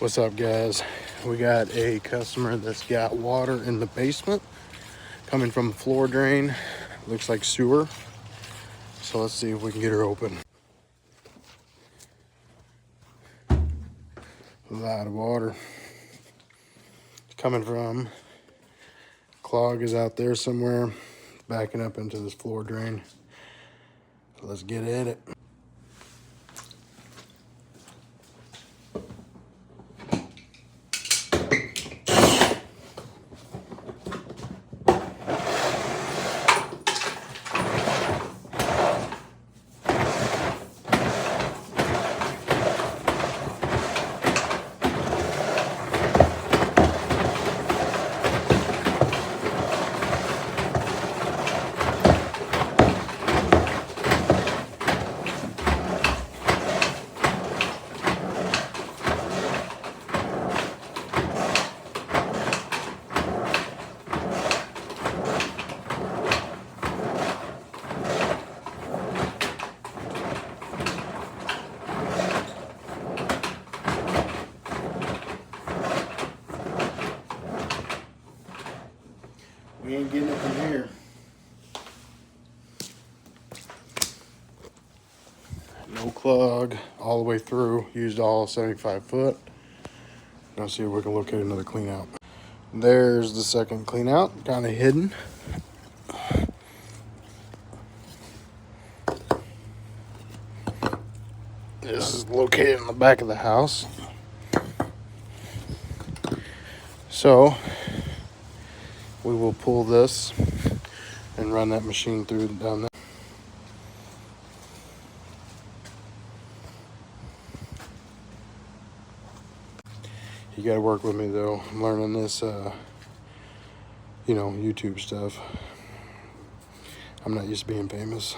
What's up, guys? We got a customer that's got water in the basement coming from the floor drain. Looks like sewer. So let's see if we can get her open. A lot of water. It's coming from clog is out there somewhere, backing up into this floor drain. So let's get at it. We ain't getting it from here. No clog all the way through. Used all 75 foot. Now see if we can locate another clean out. There's the second clean out, kind of hidden. This is located in the back of the house. So we will pull this and run that machine through down there. You gotta work with me though. I'm learning this, YouTube stuff. I'm not used to being famous.